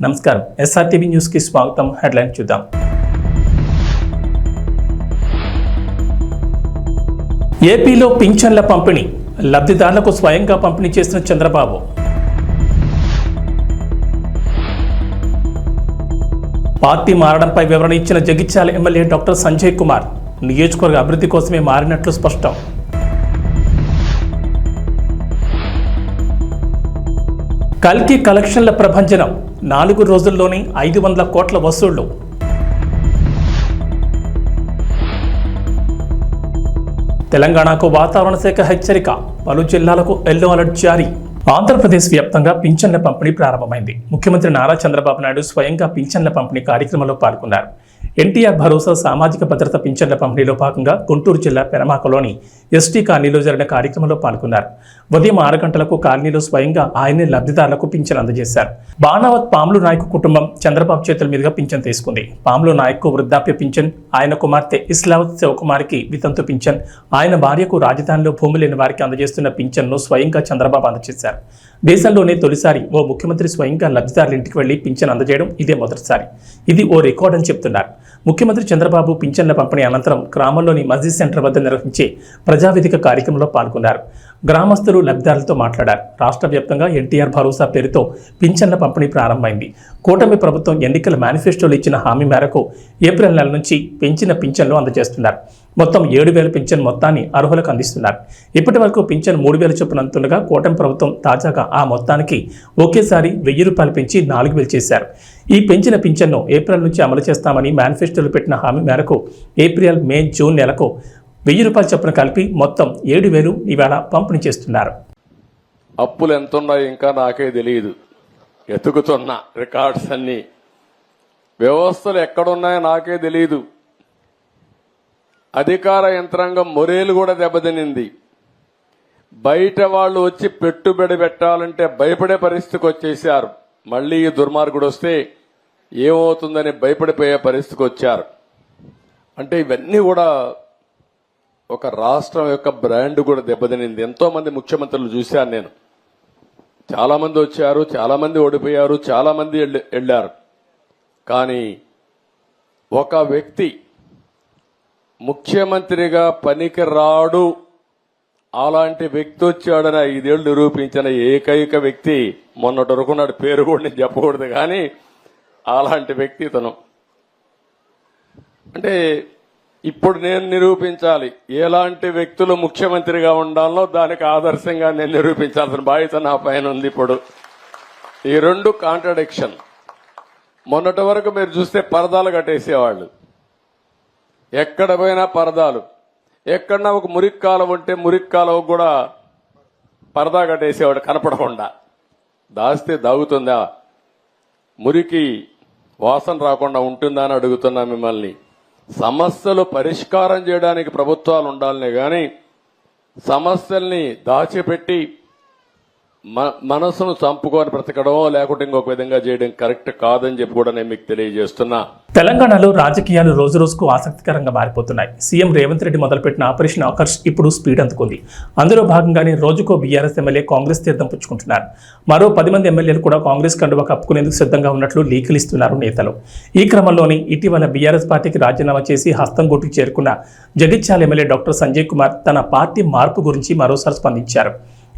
నమస్కారం, SRTV news కి స్వాగతం. హెడ్లైన్ చూద్దాం. ఏపీలో పింఛన్ల పంపిణీ, లబ్ధిదారులకు స్వయంగా పంపిణీ చేసిన చంద్రబాబు. పార్టీ మారడంపై వివరణ ఇచ్చిన జగిత్యాల ఎమ్మెల్యే డాక్టర్ సంజయ్ కుమార్. నియోజకవర్గ అభివృద్ధి కోసమే మారినట్లు స్పష్టం. కల్కి కలెక్షన్ల ప్రభంజనం, 4 రోజుల్లోనే 500 కోట్ల వసూళ్లు. తెలంగాణకు వాతావరణ శాఖ హెచ్చరిక, పలు జిల్లాలకు ఎల్లో అలర్ట్ జారీ. ఆంధ్రప్రదేశ్ వ్యాప్తంగా పింఛన్ల పంపిణీ ప్రారంభమైంది. ముఖ్యమంత్రి నారా చంద్రబాబు నాయుడు స్వయంగా పింఛన్ల పంపిణీ కార్యక్రమంలో పాల్గొన్నారు. ఎన్టీఆర్ భరోసా సామాజిక భద్రత పింఛన్ల పంపిణీలో భాగంగా గుంటూరు జిల్లా పెనమాకలోని ఎస్టీ కాలనీలో జరిగిన కార్యక్రమంలో పాల్గొన్నారు. ఉదయం 6 గంటలకు కాలనీలో స్వయంగా ఆయనే లబ్ధిదారులకు పింఛన్ అందజేశారు. బాణావత్ పాములు నాయక్ కుటుంబం చంద్రబాబు చేతుల మీదుగా పింఛన్ తీసుకుంది. పాములు నాయక్ వృద్ధాప్య పింఛన్, ఆయన కుమార్తె ఇస్లావత్ శివకుమారికి వితంతు పింఛన్, ఆయన భార్యకు రాజధానిలో భూమి లేని వారికి అందజేస్తున్న పింఛన్ను స్వయంగా చంద్రబాబు అందజేశారు. దేశంలోనే తొలిసారి ఓ ముఖ్యమంత్రి స్వయంగా లబ్ధిదారుల ఇంటికి వెళ్లి పింఛన్ అందజేయడం ఇదే మొదటిసారి. ఇది ఓ రికార్డ్ అని చెప్తున్నారు. ముఖ్యమంత్రి చంద్రబాబు పింఛన్ల పంపిణీ అనంతరం గ్రామంలోని మస్జిద్ సెంటర్ వద్ద నిర్వహించే ప్రజావేదిక కార్యక్రమంలో పాల్గొన్నారు. గ్రామస్తులు లబ్ధిదారులతో మాట్లాడారు. రాష్ట్ర వ్యాప్తంగా ఎన్టీఆర్ భరోసా పేరుతో పింఛన్ల పంపిణీ ప్రారంభమైంది. కూటమి ప్రభుత్వం ఎన్నికల మేనిఫెస్టోలో ఇచ్చిన హామీ మేరకు ఏప్రిల్ నెల నుంచి పెంచిన పింఛన్లు అందజేస్తున్నారు. మొత్తం 7,000 పింఛన్ మొత్తాన్ని అర్హులకు అందిస్తున్నారు. ఇప్పటి వరకు పింఛన్ 3,000 చొప్పున అందుతుండగా కూటమి ప్రభుత్వం తాజాగా ఆ మొత్తానికి ఒకేసారి 1,000 రూపాయలు పెంచి 4,000 చేశారు. ఈ పెంచిన పింఛన్ను ఏప్రిల్ నుంచి అమలు చేస్తామని మేనిఫెస్టోలో పెట్టిన హామీ మేరకు ఏప్రిల్, మే, జూన్ నెలకు 1,000 రూపాయలు చొప్పున కలిపి మొత్తం 7,000 ఇవాళ పంపిణీ చేస్తున్నారు. అప్పులు ఎంతున్నాయో ఇంకా నాకే తెలియదు. ఎతుకుతున్న రికార్డ్స్ అన్ని, వ్యవస్థలు ఎక్కడున్నాయో నాకే తెలియదు. అధికార యంత్రాంగం మొరేలు కూడా దెబ్బతినింది. బయట వాళ్ళు వచ్చి పెట్టుబడి పెట్టాలంటే భయపడే పరిస్థితికి వచ్చేసారు. మళ్లీ ఈ దుర్మార్గుడు వస్తే ఏమవుతుందని భయపడిపోయే పరిస్థితికి వచ్చారు. అంటే ఇవన్నీ కూడా ఒక రాష్ట్రం యొక్క బ్రాండ్ కూడా దెబ్బతినింది. ఎంతో మంది ముఖ్యమంత్రులు చూశాను నేను. చాలా మంది వచ్చారు, చాలా మంది ఓడిపోయారు, చాలా మంది వెళ్లారు. కానీ ఒక వ్యక్తి ముఖ్యమంత్రిగా పనికి రాడు, అలాంటి వ్యక్తి వచ్చాడని 5 ఏళ్లు నిరూపించిన ఏకైక వ్యక్తి మొన్నటి వరకు నాడు పేరు కూడా నేను చెప్పకూడదు, కానీ అలాంటి వ్యక్తి తను. అంటే ఇప్పుడు నేను నిరూపించాలి ఎలాంటి వ్యక్తులు ముఖ్యమంత్రిగా ఉండాలో, దానికి ఆదర్శంగా నేను నిరూపించాల్సిన బాధ్యత నా పైన ఉంది. ఇప్పుడు ఈ 2 కాంట్రడిక్షన్. మొన్నటి వరకు మీరు చూస్తే పరదాలు కట్టేసేవాళ్ళు, ఎక్కడ పోయినా పరదాలు. ఎక్కడన్నా ఒక మురికి కాలువ ఉంటే మురికి కాలువ కూడా పరదా కట్టేసేవాడు కనపడకుండా. దాస్తే దాగుతుందా? మురికి వాసన రాకుండా ఉంటుందా అని అడుగుతున్నా మిమ్మల్ని. సమస్యలు పరిష్కారం చేయడానికి ప్రభుత్వాలు ఉండాలనే గాని సమస్యల్ని దాచిపెట్టి మనసును చంపుకొని బ్రతకడం, లేకుంటే ఇంకొక విధంగా చేయడం కరెక్ట్ కాదని చెప్పి కూడా నేను మీకు తెలియజేస్తున్నా. తెలంగాణలో రాజకీయాలు రోజు రోజుకు ఆసక్తికరంగా మారిపోతున్నాయి. సీఎం రేవంత్ రెడ్డి మొదలుపెట్టిన ఆపరేషన్ ఆకర్ష్ ఇప్పుడు స్పీడ్ అందుకుంది. అందులో భాగంగానే రోజుకో బీఆర్ఎస్ ఎమ్మెల్యే కాంగ్రెస్ తీర్థం పుచ్చుకుంటున్నారు. మరో 10 మంది ఎమ్మెల్యేలు కూడా కాంగ్రెస్ కండువా కప్పుకునేందుకు సిద్ధంగా ఉన్నట్లు లీకులు ఇస్తున్నారు నేతలు. ఈ క్రమంలోనే ఇటీవల బీఆర్ఎస్ పార్టీకి రాజీనామా చేసి హస్తంగూటికి చేరుకున్న జగిత్యాల ఎమ్మెల్యే డాక్టర్ సంజయ్ కుమార్ తన పార్టీ మార్పు గురించి మరోసారి స్పందించారు.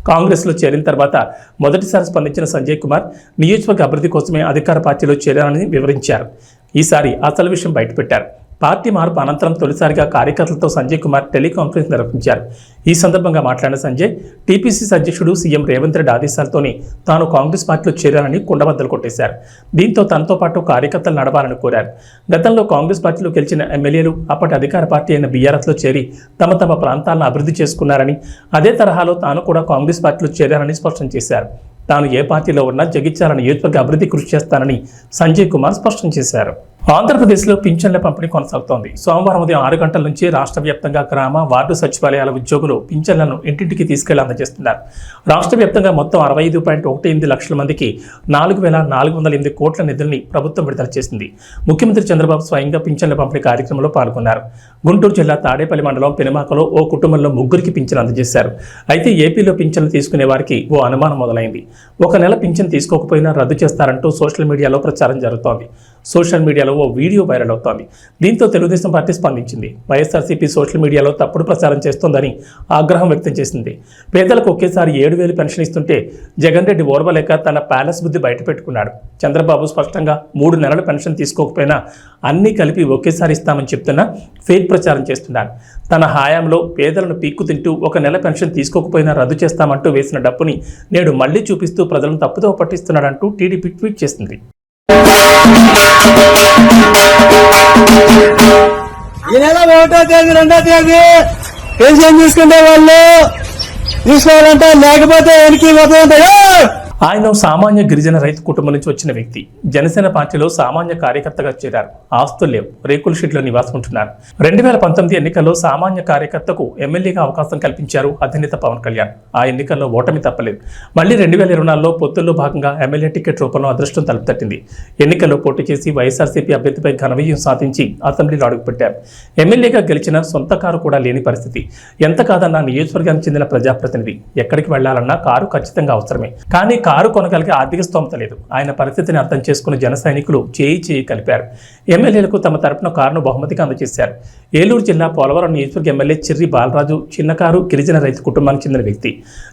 కాంగ్రెస్ లో చేరిన తర్వాత మొదటిసారి స్పందించిన సంజయ్ కుమార్ నియోజకవర్గ అభివృద్ధి కోసమే అధికార పార్టీలో చేరారని వివరించారు. ఈసారి అసలు విషయం బయటపెట్టారు. పార్టీ మార్పు అనంతరం తొలిసారిగా కార్యకర్తలతో సంజయ్ కుమార్ టెలికాన్ఫరెన్స్ నిర్వహించారు. ఈ సందర్భంగా మాట్లాడిన సంజయ్, టీపీసీసీ అధ్యక్షుడు సీఎం రేవంత్ రెడ్డి ఆదేశాలతోనే తాను కాంగ్రెస్ పార్టీలో చేరారని కుండబద్దలు కొట్టేశారు. దీంతో తనతో పాటు కార్యకర్తలు నడవాలని కోరారు. గతంలో కాంగ్రెస్ పార్టీలో గెలిచిన ఎమ్మెల్యేలు అప్పటి అధికార పార్టీ అయిన బీఆర్ఎస్లో చేరి తమ తమ ప్రాంతాలను అభివృద్ధి చేసుకున్నారని, అదే తరహాలో తాను కూడా కాంగ్రెస్ పార్టీలో చేరారని స్పష్టం చేశారు. తాను ఏ పార్టీలో ఉన్నా జగిత్యాల నియోజకవర్గ అభివృద్ధి కృషి చేస్తానని సంజయ్ కుమార్ స్పష్టం చేశారు. ఆంధ్రప్రదేశ్లో పింఛన్ల పంపిణీ కొనసాగుతోంది. సోమవారం ఉదయం 6 గంటల నుంచి రాష్ట్ర వ్యాప్తంగా గ్రామ, వార్డు సచివాలయాల ఉద్యోగులు పింఛన్లను ఇంటింటికి తీసుకెళ్లి అందజేస్తున్నారు. రాష్ట్ర వ్యాప్తంగా మొత్తం 65.18 లక్షల మందికి 4,408 కోట్ల నిధుల్ని ప్రభుత్వం విడుదల చేసింది. ముఖ్యమంత్రి చంద్రబాబు స్వయంగా పింఛన్ల పంపిణీ కార్యక్రమంలో పాల్గొన్నారు. గుంటూరు జిల్లా తాడేపల్లి మండలం పెనుమాకలో ఓ కుటుంబంలో 3కి పింఛన్ అందజేశారు. అయితే ఏపీలో పింఛన్లు తీసుకునే వారికి ఓ అనుమానం మొదలైంది. ఒక నెల పింఛన్ తీసుకోకపోయినా రద్దు చేస్తారంటూ సోషల్ మీడియాలో ప్రచారం జరుగుతోంది. సోషల్ మీడియాలో ఓ వీడియో వైరల్ అవుతోంది. దీంతో తెలుగుదేశం పార్టీ స్పందించింది. వైఎస్ఆర్సీపీ సోషల్ మీడియాలో తప్పుడు ప్రచారం చేస్తోందని ఆగ్రహం వ్యక్తం చేసింది. పేదలకు ఒకేసారి 7,000 పెన్షన్ ఇస్తుంటే జగన్ రెడ్డి ఓర్వలేక తన ప్యాలెస్ బుద్ధి బయటపెట్టుకున్నాడు. చంద్రబాబు స్పష్టంగా 3 నెలల పెన్షన్ తీసుకోకపోయినా అన్నీ కలిపి ఒకేసారి ఇస్తామని చెప్తున్నా ఫేక్ ప్రచారం చేస్తున్నారు. తన హయాంలో పేదలను పీక్కు తింటూ ఒక నెల పెన్షన్ తీసుకోకపోయినా రద్దు చేస్తామంటూ వేసిన డప్పుని నేడు మళ్లీ చూపిస్తూ ప్రజలను తప్పుదో పట్టిస్తున్నాడంటూ టీడీపీ ట్వీట్ చేసింది. ఈ నెల 1వ తేదీ 2వ తేదీ పెన్షన్ తీసుకునే వాళ్ళు తీసుకోవాలంటే లేకపోతే వెనక్కి పోతుంటాయో. ఆయన సామాన్య గిరిజన రైతు కుటుంబం నుంచి వచ్చిన వ్యక్తి. జనసేన పార్టీలో సామాన్య కార్యకర్తగా చేరారు. ఆస్తులు లేవు, రేకుల షెడ్లో నివాసం ఉంటున్నారు. 2019 ఎన్నికల్లో సామాన్య కార్యకర్తకు ఎమ్మెల్యేగా అవకాశం కల్పించారు అధినేత పవన్ కళ్యాణ్. ఆ ఎన్నికల్లో ఓటమి తప్పలేదు. మళ్లీ 2024లో పొత్తుల్లో భాగంగా ఎమ్మెల్యే టికెట్ రూపంలో అదృష్టం తలుపు తట్టింది. ఎన్నికల్లో పోటీ చేసి వైఎస్ఆర్సీపీ అభ్యర్థిపై ఘన విజయం సాధించి అసెంబ్లీలో అడుగుపెట్టారు. ఎమ్మెల్యేగా గెలిచిన సొంత కారు కూడా లేని పరిస్థితి. ఎంత కాదన్నా నియోజకవర్గానికి చెందిన ప్రజాప్రతినిధి ఎక్కడికి వెళ్లాలన్నా కారు ఖచ్చితంగా అవసరమే. కానీ కారు కొనగలిగే ఆర్థిక స్తోమత లేదు. ఆయన పరిస్థితిని అర్థం చేసుకున్న జన సైనికులు చేయి కలిపారు. ఎమ్మెల్యేలకు తమ తరపున కారును బహుమతిగా అందజేశారు. ఏలూరు జిల్లా పోలవరం నియోజకవర్గ ఎమ్మెల్యే చిర్రి బాలరాజు చిన్నకారు గిరిజన రైతు కుటుంబానికి చెందిన వ్యక్తి.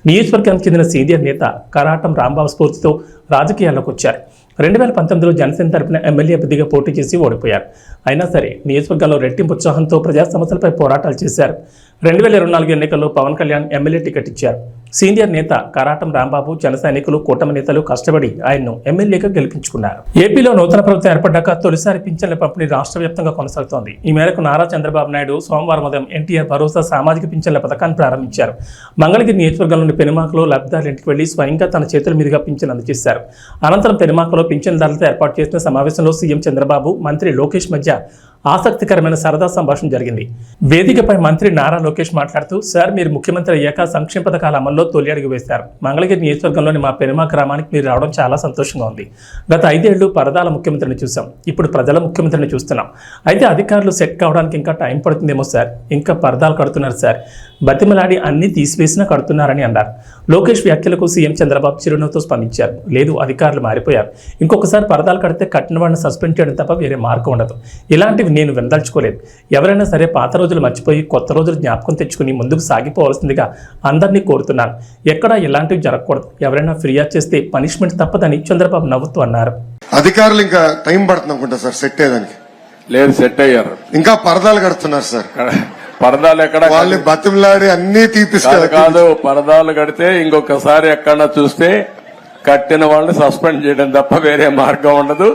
నియోజకవర్గానికి చెందిన సీనియర్ నేత కరాటం రాంబాబు స్ఫూర్తితో రాజకీయాల్లోకి వచ్చారు. 2019లో జనసేన తరపున ఎమ్మెల్యే అభ్యర్థిగా పోటీ చేసి ఓడిపోయారు. అయినా సరే నియోజకవర్గంలో రెట్టింపు ఉత్సాహంతో ప్రజా సమస్యలపై పోరాటాలు చేశారు. 2024 ఎన్నికల్లో పవన్ కళ్యాణ్ ఎమ్మెల్యే టికెట్ ఇచ్చారు. సీనియర్ నేత కరాటం రాంబాబు, జన సైనికులు, కూటమి నేతలు కష్టపడి ఆయన్ను ఎమ్మెల్యేగా గెలిపించుకున్నారు. ఏపీలో నూతన ప్రభుత్వం ఏర్పడ్డాక తొలిసారి పింఛన్ల పంపిణీ రాష్ట్ర వ్యాప్తంగా కొనసాగుతోంది. ఈ మేరకు నారా చంద్రబాబు నాయుడు సోమవారం ఉదయం ఎన్టీఆర్ భరోసా సామాజిక పింఛన్ల పథకాన్ని ప్రారంభించారు. మంగళగిరి నియోజకవర్గంలోని పెనుమాకలో లబ్ధిదారుల ఇంటికి వెళ్లి స్వయంగా తన చేతుల మీదుగా పింఛన్ అందజేశారు. అనంతరం పెనుమాకలో పింఛన్దారులతో ఏర్పాటు చేసిన సమావేశంలో సీఎం చంద్రబాబు, మంత్రి లోకేష్ మధ్య ఆసక్తికరమైన సరదా సంభాషణ జరిగింది. వేదికపై మంత్రి నారా లోకేష్ మాట్లాడుతూ, సార్ మీరు ముఖ్యమంత్రి అయ్యాక సంక్షేమ పథకాల అమల్లో తొలి అడుగు వేశారు. మంగళగిరి నియోజకవర్గంలోని మా పెనుమా గ్రామానికి మీరు రావడం చాలా సంతోషంగా ఉంది. గత 5 ఏళ్లు పరదాల ముఖ్యమంత్రిని చూసాం, ఇప్పుడు ప్రజల ముఖ్యమంత్రిని చూస్తున్నాం. అయితే అధికారులు సెట్ కావడానికి ఇంకా టైం పడుతుందేమో సార్, ఇంకా పరదాలు కడుతున్నారు సార్, బతిమలాడి అన్ని తీసివేసినా కడుతున్నారని అన్నారు. లోకేష్ వ్యాఖ్యలకు సీఎం చంద్రబాబు చిరునవ్వుతో స్పందించారు. లేదు, అధికారులు మారిపోయారు, ఇంకొకసారి పరదాలు కడితే కట్టిన వాడిని సస్పెండ్ చేయడం తప్ప వేరే మార్గం ఉండదు. ఇలాంటివి నేను వినదలుచుకోలేదు. ఎవరైనా సరే పాత రోజులు మర్చిపోయి కొత్త రోజులు జ్ఞాపకం తెచ్చుకుని ముందుకు సాగిపోవాల్సిందిగా అందరినీ కోరుతున్నాను. ఎక్కడా ఇలాంటివి జరగకూడదు. ఎవరైనా ఫిర్యాదు చేస్తే పనిష్మెంట్ తప్పదని చంద్రబాబు నవ్వుతూ అన్నారు. అధికారులు ఇంకా టైం పడుతుంది అనుకుంటా సార్ సెట్ అయ్యేదానికి. లేదు, సెట్ అయ్యారు. ఇంకా పరదాలు కడుతున్నారు సార్. పరదాలు ఎక్కడ వాళ్ళు బతిమలాడి అన్ని తీపిస్తారు. కాదు, పరదాలు కడితే ఇంకొకసారి ఎక్కడన్నా చూస్తే కట్టిన వాళ్ళని సస్పెండ్ చేయడం తప్ప వేరే మార్గం ఉండదు.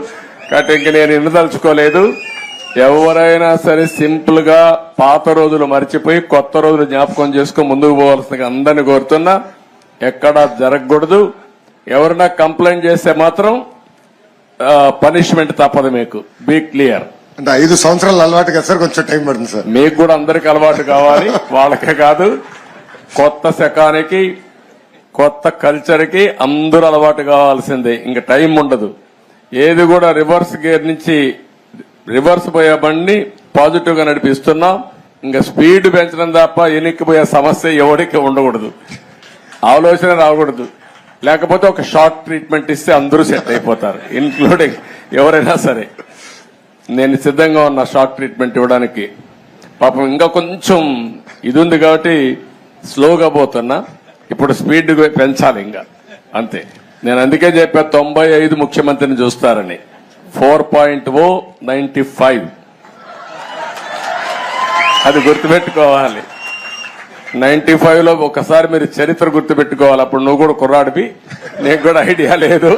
కాబట్టి ఇంక నేను వినదలుచుకోలేదు. ఎవరైనా సరే సింపుల్ గా పాత రోజులు మర్చిపోయి కొత్త రోజులు జ్ఞాపకం చేసుకుని ముందుకు పోవాల్సిందిగా అందరిని కోరుతున్నా. ఎక్కడా జరగకూడదు. ఎవరైనా కంప్లైంట్ చేస్తే మాత్రం పనిష్మెంట్ తప్పదు. మీకు బీ క్లియర్. అంటే 5 సంవత్సరాలు అలవాటు కదా సార్, కొంచెం టైం పడుతుంది సార్. మీకు కూడా అందరికి అలవాటు కావాలి, వాళ్ళకే కాదు. కొత్త శకానికి, కొత్త కల్చర్ కి అందరూ అలవాటు కావాల్సిందే. ఇంకా టైం ఉండదు. ఏది కూడా రివర్స్ గేర్ నుంచి రివర్స్ పోయే బండి పాజిటివ్ గా నడిపిస్తున్నాం. ఇంకా స్పీడ్ పెంచడం తప్ప ఎనిక్కిపోయే సమస్య ఎవరికి ఉండకూడదు. ఆలోచన రాకూడదు. లేకపోతే ఒక షార్ట్ ట్రీట్మెంట్ ఇస్తే అందరూ సెట్ అయిపోతారు, ఇన్క్లూడింగ్ ఎవరైనా సరే. నేను సిద్ధంగా ఉన్నా షార్ట్ ట్రీట్మెంట్ ఇవ్వడానికి. పాపం ఇంకా కొంచెం ఇది ఉంది కాబట్టి స్లోగా పోతున్నా. ఇప్పుడు స్పీడ్ పెంచాలి ఇంకా, అంతే. నేను అందుకే చెప్పా 95 ముఖ్యమంత్రిని చూస్తారని. 4.0 95 అది గుర్తుపెట్టుకోవాలి. 95లో ఒకసారి మీరు చరిత్ర గుర్తుపెట్టుకోవాలి. అప్పుడు నువ్వు కూడా కుర్రాడివి, నీకు కూడా ఐడియా లేదు.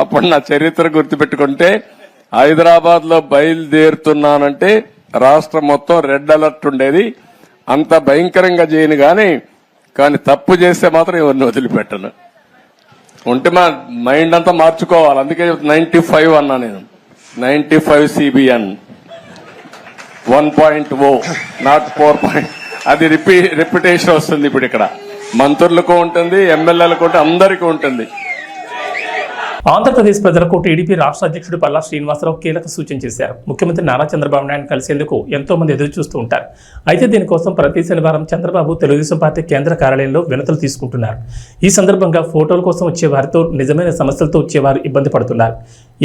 అప్పుడు నా చరిత్ర గుర్తుపెట్టుకుంటే, హైదరాబాద్ లో బయలుదేరుతున్నానంటే రాష్ట్రం మొత్తం రెడ్ అలర్ట్ ఉండేది. అంత భయంకరంగా చేయను కానీ తప్పు చేస్తే మాత్రం ఎవరిని వదిలిపెట్టను. ఉంటే మా మైండ్ అంతా మార్చుకోవాలి. అందుకే 95 అన్నా నేను. 95 CBN 1.0 నాట్ 4. అది రిపిటేషన్ వస్తుంది ఇప్పుడు ఇక్కడ. మంత్రులకు ఉంటుంది, ఎమ్మెల్యేలకు ఉంటుంది, అందరికీ ఉంటుంది. ఆంధ్రప్రదేశ్ ప్రజలకు టీడీపీ రాష్ట్ర అధ్యక్షుడు పల్లా శ్రీనివాసరావు కీలక సూచన చేశారు. ముఖ్యమంత్రి నారా చంద్రబాబు నాయుడు కలిసేందుకు ఎంతో మంది ఎదురు చూస్తూ ఉంటారు. అయితే దీనికోసం ప్రతి శనివారం చంద్రబాబు తెలుగుదేశం పార్టీ కేంద్ర కార్యాలయంలో వినతులు తీసుకుంటున్నారు. ఈ సందర్భంగా ఫోటోల కోసం వచ్చే వారితో నిజమైన సమస్యలతో వచ్చేవారు ఇబ్బంది పడుతున్నారు.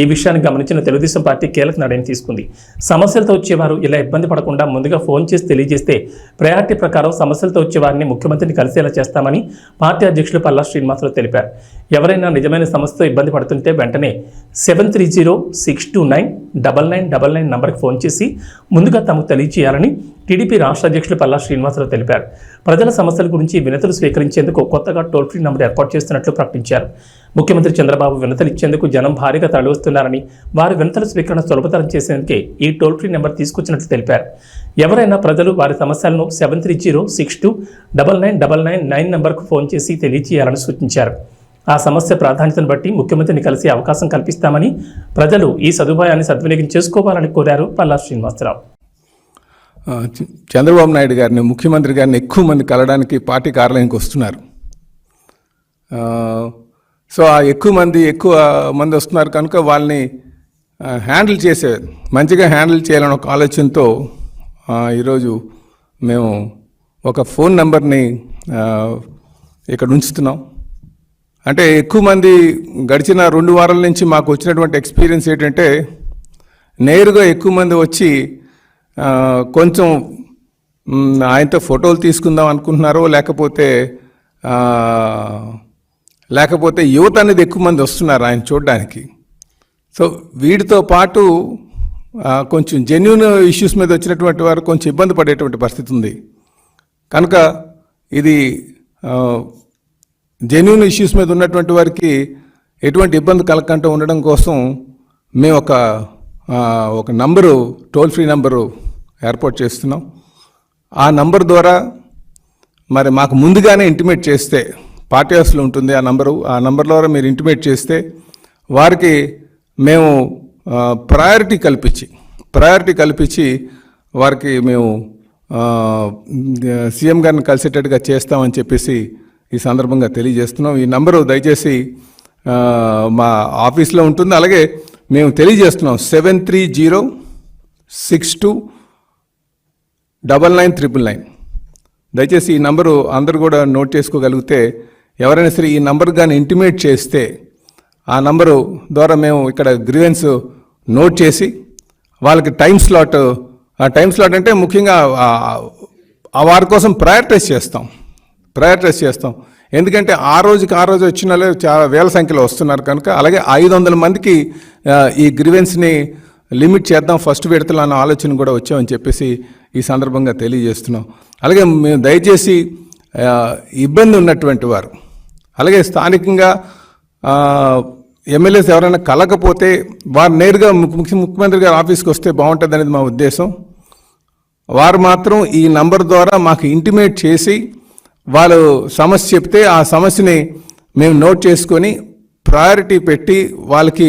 ఈ విషయాన్ని గమనించిన తెలుగుదేశం పార్టీ కీలక నిర్ణయం తీసుకుంది. సమస్యలతో వచ్చేవారు ఇలా ఇబ్బంది పడకుండా ముందుగా ఫోన్ చేసి తెలియజేస్తే ప్రయారిటీ ప్రకారం సమస్యలతో వచ్చేవారిని ముఖ్యమంత్రిని కలిసేలా చేస్తామని పార్టీ అధ్యక్షులు పల్లా శ్రీనివాసరావు తెలిపారు. ఎవరైనా నిజమైన సమస్యతో ఇబ్బంది పడుతుంటే వెంటనే 7306299999 నంబర్కి ఫోన్ చేసి ముందుగా తమకు తెలియజేయాలని టీడీపీ రాష్ట్ర అధ్యక్షులు పల్లా శ్రీనివాసరావు తెలిపారు. ప్రజల సమస్యల గురించి వినతులు స్వీకరించేందుకు కొత్తగా టోల్ ఫ్రీ నంబర్ ఏర్పాటు చేస్తున్నట్లు ప్రకటించారు. ముఖ్యమంత్రి చంద్రబాబు వినతులు ఇచ్చేందుకు జనం భారీగా తరలివస్తున్నారని, వారి వినతుల స్వీకరణ సులభతరం చేసేందుకే ఈ టోల్ ఫ్రీ నెంబర్ తీసుకొచ్చినట్లు తెలిపారు. ఎవరైనా ప్రజలు వారి సమస్యలను 7306299999 నంబర్కు ఫోన్ చేసి తెలియజేయాలని సూచించారు. ఆ సమస్య ప్రాధాన్యతను బట్టి ముఖ్యమంత్రిని కలిసే అవకాశం కల్పిస్తామని, ప్రజలు ఈ సదుపాయాన్ని సద్వినియోగం చేసుకోవాలని కోరారు పల్లా శ్రీనివాసరావు. చంద్రబాబు నాయుడు గారిని, ముఖ్యమంత్రి గారిని ఎక్కువ మంది కలవడానికి పార్టీ కార్యాలయానికి వస్తున్నారు. సో ఆ ఎక్కువ మంది వస్తున్నారు కనుక వాళ్ళని మంచిగా హ్యాండిల్ చేయాలని ఒక ఆలోచనతో ఈరోజు మేము ఒక ఫోన్ నెంబర్ని ఇక్కడ ఉంచుతున్నాం. అంటే ఎక్కువ మంది గడిచిన 2 వారాల నుంచి మాకు వచ్చినటువంటి ఎక్స్పీరియన్స్ ఏంటంటే, నేరుగా ఎక్కువ మంది వచ్చి కొంచెం ఆయనతో ఫోటోలు తీసుకుందాం అనుకుంటున్నారో, లేకపోతే యువత అనేది ఎక్కువ మంది వస్తున్నారు ఆయన చూడడానికి. సో వీటితో పాటు కొంచెం జెన్యూన్ ఇష్యూస్ మీద వచ్చినటువంటి వారు కొంచెం ఇబ్బంది పడేటువంటి పరిస్థితి ఉంది. కనుక ఇది జెన్యూన్ ఇష్యూస్ మీద ఉన్నటువంటి వారికి ఎటువంటి ఇబ్బంది కలగకుండా ఉండడం కోసం మేము ఒక నంబరు, టోల్ ఫ్రీ నంబరు ఏర్పాటు చేస్తున్నాం. ఆ నంబర్ ద్వారా మరి మాకు ముందుగానే ఇంటిమేట్ చేస్తే, పార్టీ హౌస్లో ఉంటుంది ఆ నంబర్ ద్వారా మీరు ఇంటిమేట్ చేస్తే వారికి మేము ప్రయారిటీ కల్పించి వారికి మేము సీఎం గారిని కలిసేటట్టుగా చేస్తామని చెప్పేసి ఈ సందర్భంగా తెలియజేస్తున్నాం. ఈ నంబరు దయచేసి మా ఆఫీస్లో ఉంటుంది. అలాగే మేము తెలియజేస్తున్నాం 7306299999. దయచేసి ఈ నంబరు అందరూ కూడా నోట్ చేసుకోగలిగితే, ఎవరైనా సరే ఈ నంబర్ కానీ ఇంటిమేట్ చేస్తే ఆ నంబరు ద్వారా మేము ఇక్కడ గ్రీవెన్స్ నోట్ చేసి వాళ్ళకి టైం స్లాట్ అంటే ముఖ్యంగా వారి కోసం ప్రయారిటైజ్ చేస్తాం. ఎందుకంటే ఆ రోజు వచ్చిన వాళ్ళు చాలా వేల సంఖ్యలో వస్తున్నారు కనుక, అలాగే 500 మందికి ఈ గ్రీవెన్స్ని లిమిట్ చేద్దాం ఫస్ట్ విడతలో అన్న ఆలోచన కూడా వచ్చామని చెప్పేసి ఈ సందర్భంగా తెలియజేస్తున్నాం. అలాగే మేము దయచేసి ఇబ్బంది ఉన్నటువంటి వారు, అలాగే స్థానికంగా ఎమ్మెల్యేస్ ఎవరైనా కలకపోతే వారు నేరుగా ముఖ్యమంత్రి గారి ఆఫీస్కి వస్తే బాగుంటుంది అనేది మా ఉద్దేశం. వారు మాత్రం ఈ నంబర్ ద్వారా మాకు ఇంటిమేట్ చేసి వాళ్ళు సమస్య చెప్తే ఆ సమస్యని మేము నోట్ చేసుకొని ప్రయారిటీ పెట్టి వాళ్ళకి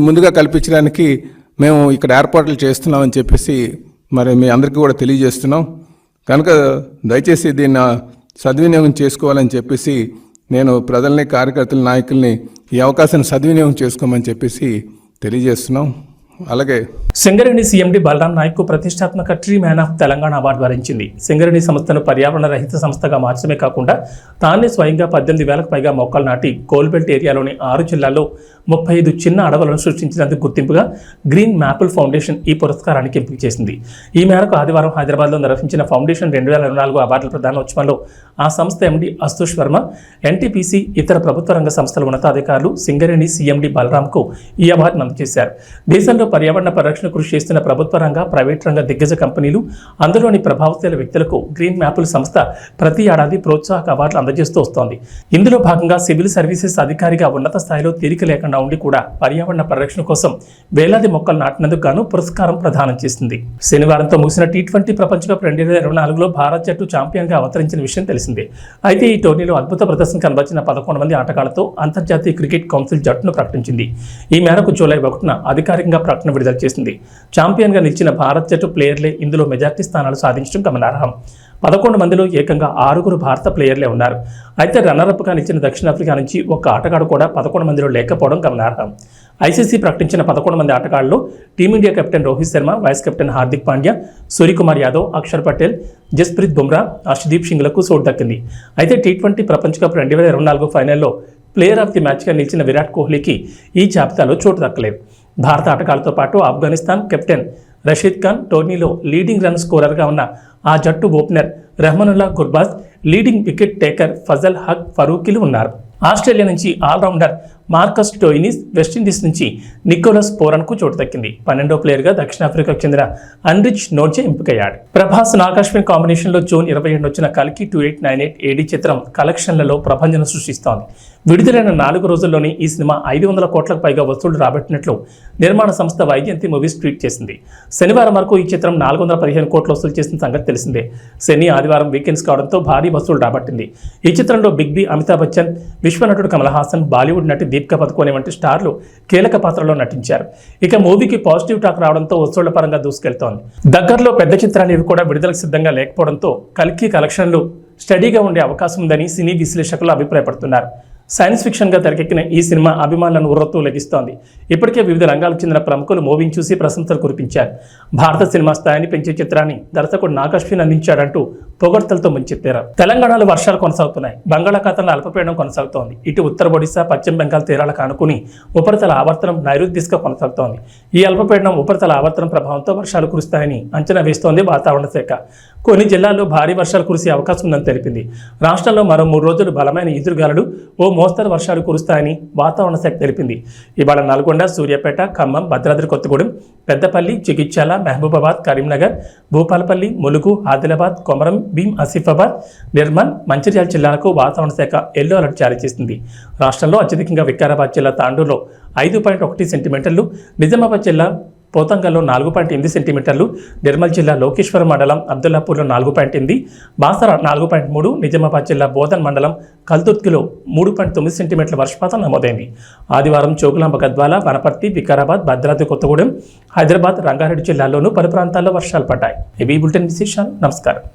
ముందుగా కల్పించడానికి మేము ఇక్కడ ఏర్పాట్లు చేస్తున్నామని చెప్పేసి మరి మీ అందరికీ కూడా తెలియజేస్తున్నాం. కనుక దయచేసి దీన్ని సద్వినియోగం చేసుకోవాలని చెప్పేసి నేను ప్రజల్ని, కార్యకర్తల, నాయకుల్ని ఈ అవకాశాన్ని సద్వినియోగం చేసుకోమని చెప్పేసి తెలియజేస్తున్నాం. అలాగే సింగరేణి సీఎండీ బలరాం నాయక్ ప్రతిష్టాత్మక tree man of Telangana award వరించింది. సింగరేణి సంస్థను పర్యావరణ రహిత సంస్థగా మార్చడమే కాకుండా తానే స్వయంగా 18,000కు పైగా మొక్కలు నాటి కోల్బెల్ట్ ఏరియాలోని 6 జిల్లాల్లో 35 చిన్న అడవులను సృష్టించినందుకు గుర్తింపుగా గ్రీన్ మ్యాపుల్ ఫౌండేషన్ ఈ పురస్కారానికి ఎంపిక చేసింది. ఈ మేరకు ఆదివారం హైదరాబాద్లో నిర్వహించిన ఫౌండేషన్ 2024 అవార్డుల ప్రదానోత్సవంలో ఆ సంస్థ ఎండీ అస్తుష్ వర్మ, ఎన్టీపీసీ, ఇతర ప్రభుత్వ రంగ సంస్థల ఉన్నతాధికారులు సింగరేణి సీఎండీ బలరాంకు ఈ అవార్డును అందజేశారు. దేశంలో పర్యావరణ పరిరక్షణ కృషి చేస్తున్న ప్రభుత్వ రంగ, ప్రైవేట్ రంగ దిగ్గజ కంపెనీలు, అందులోని ప్రభావశీల వ్యక్తులకు గ్రీన్ మ్యాపుల్ సంస్థ ప్రతి ఏడాది ప్రోత్సాహక అవార్డులు అందజేస్తూ వస్తోంది. ఇందులో భాగంగా సివిల్ సర్వీసెస్ అధికారిగా ఉన్నత స్థాయిలో తీరిక లేకుండా తెలంగాణ ఉండి కూడా పర్యావరణ పరిరక్షణ కోసం వేలాది మొక్కలు నాటినందుకు గాను పురస్కారం ప్రదానం చేసింది. శనివారంతో ముగిసిన T20 ప్రపంచ కప్ 2024లో భారత్ జట్టు ఛాంపియన్గా అవతరించిన విషయం తెలిసిందే. అయితే ఈ టోర్నీలో అద్భుత ప్రదర్శన కనబరిచిన 11 మంది ఆటగాళ్లతో అంతర్జాతీయ క్రికెట్ కౌన్సిల్ జట్టును ప్రకటించింది. ఈ మేరకు జూలై 1న అధికారికంగా ప్రకటన విడుదల చేసింది. ఛాంపియన్గా నిలిచిన భారత్ జట్టు ప్లేయర్లే ఇందులో మెజార్టీ స్థానాలు సాధించడం గమనార్హం. 11 మందిలో ఏకంగా 6 భారత ప్లేయర్లే ఉన్నారు. అయితే రన్నరప్గా నిలిచిన దక్షిణాఫ్రికా నుంచి ఒక్క ఆటగాడు కూడా 11 మందిలో లేకపోవడం గమనార్హం. ఐసీసీ ప్రకటించిన 11 మంది ఆటగాళ్లలో team India captain Rohit Sharma, vice captain Hardik Pandya, Suryakumar Yadav, Akshar Patel, Jasprit Bumrah, Harshdeep సింగ్లకు చోటు దక్కింది. అయితే T20 ప్రపంచ కప్ 2024 ఫైనల్లో ప్లేయర్ ఆఫ్ ది మ్యాచ్గా నిలిచిన విరాట్ కోహ్లీకి ఈ జాబితాలో చోటు దక్కలేదు. భారత ఆటగాళ్లతో పాటు ఆఫ్ఘనిస్తాన్ కెప్టెన్ రషీద్ ఖాన్, టోర్నీలో లీడింగ్ రన్ స్కోరర్గా ఉన్న ఆ జట్టు opener Rahmanullah Gurbaz, leading wicket taker Fazal Haq ఫరూకీలు ఉన్నారు. ఆస్ట్రేలియా నుంచి ఆల్రౌండర్ మార్కస్ స్టోయినిస్, వెస్టిండీస్ నుంచి నికోలస్ పోరన్కు చోటు దక్కింది. 12వ ప్లేయర్గా దక్షిణాఫ్రికాకు చెందిన అన్రిచ్ నోర్జే ఎంపికయ్యాడు. ప్రభాస్, నాగాశ్విన్ కాంబినేషన్లో జూన్ 27 వచ్చిన కల్కి 2898 AD చిత్రం కలెక్షన్లలో ప్రభంజన సృష్టిస్తోంది. విడుదలైన 4 రోజుల్లోనే ఈ సినిమా 500 కోట్లకు పైగా వసూళ్లు రాబట్టినట్లు నిర్మాణ సంస్థ వైజయంతి మూవీస్ ట్వీట్ చేసింది. శనివారం వరకు ఈ చిత్రం 415 కోట్లు వసూలు చేసిన సంగతి తెలిసిందే. శని, ఆదివారం వీకెండ్స్ కావడంతో భారీ వసూలు రాబట్టింది. ఈ చిత్రంలో బిగ్ బి, అమితాబ్ బచ్చన్, విశ్వనటుడు కమల్ హాసన్, బాలీవుడ్ నటి దీపికా పదుకోనే వంటి స్టార్లు కీలక పాత్రలో నటించారు. ఇక మూవీకి పాజిటివ్ టాక్ రావడంతో వసూళ్ల పరంగా దూసుకెళ్తోంది. దగ్గరలో పెద్ద చిత్రాలు ఇవి కూడా విడుదలకు సిద్ధంగా లేకపోవడంతో కల్కి కలెక్షన్లు స్టడీగా ఉండే అవకాశం ఉందని సినీ విశ్లేషకులు అభిప్రాయపడుతున్నారు. సైన్స్ ఫిక్షన్గా తెరకెక్కిన ఈ సినిమా అభిమానులను ఉర్రతూ లెగిస్తోంది. ఇప్పటికే వివిధ రంగాలకు చెందిన ప్రముఖులు మూవీని చూసి ప్రశంసలు కురిపించారు. భారత సినిమా స్థాయిని పెంచే చిత్రాన్ని దర్శకుడు నాగాశ్విన్ అందించాడంటూ పొగడ్తలతో ముంచెత్తారు. తెలంగాణలో వర్షాలు కొనసాగుతున్నాయి. బంగాళాఖాతంలో అల్పపీడనం కొనసాగుతోంది. ఇటు ఉత్తర ఒడిశా, పశ్చిమ బెంగాల్ తీరాలకు ఆనుకుని ఉపరితల ఆవర్తనం నైరుతి దిశగా కొనసాగుతోంది. ఈ అల్పపీడనం ఉపరితల ఆవర్తనం ప్రభావంతో వర్షాలు కురుస్తాయని అంచనా వేస్తోంది వాతావరణ శాఖ. కొన్ని జిల్లాల్లో భారీ వర్షాలు కురిసే అవకాశం ఉందని తెలిపింది. రాష్ట్రంలో మరో 3 రోజులు బలమైన ఈదురుగాలులు, ఓ మోస్తరు వర్షాలు కురుస్తాయని వాతావరణ శాఖ తెలిపింది. ఇవాళ నల్గొండ, సూర్యాపేట, ఖమ్మం, భద్రాద్రి కొత్తగూడెం, పెద్దపల్లి, జగిత్యాల, మహబూబాబాద్, కరీంనగర్, భూపాలపల్లి, ములుగు, ఆదిలాబాద్, కొమరం భీం, ఆసిఫాబాద్, నిర్మల్, మంచిర్యాల జిల్లాలకు వాతావరణ శాఖ ఎల్లో అలర్ట్ జారీ చేసింది. రాష్ట్రంలో అత్యధికంగా వికారాబాద్ జిల్లా తాండూరులో 5.1 సెంటీమీటర్లు, నిజామాబాద్ జిల్లా పోతంగల్లో 4.8 సెంటీమీటర్లు, నిర్మల్ జిల్లా లోకేశ్వరం మండలం అబ్దుల్లాపూర్లో 4.8, బాసర 4.3, నిజామాబాద్ జిల్లా బోధన్ మండలం కల్దుర్తిలో 3.9 సెంటీమీటర్ల వర్షపాతం నమోదైంది. ఆదివారం జోగులాంబ, గద్వాల, వనపర్తి, వికారాబాద్, భద్రాద్రి కొత్తగూడెం, హైదరాబాద్, రంగారెడ్డి జిల్లాల్లోనూ పలు ప్రాంతాల్లో వర్షాలు పడ్డాయి. ఇవి బులెటిన్ విశేషాలు. నమస్కారం.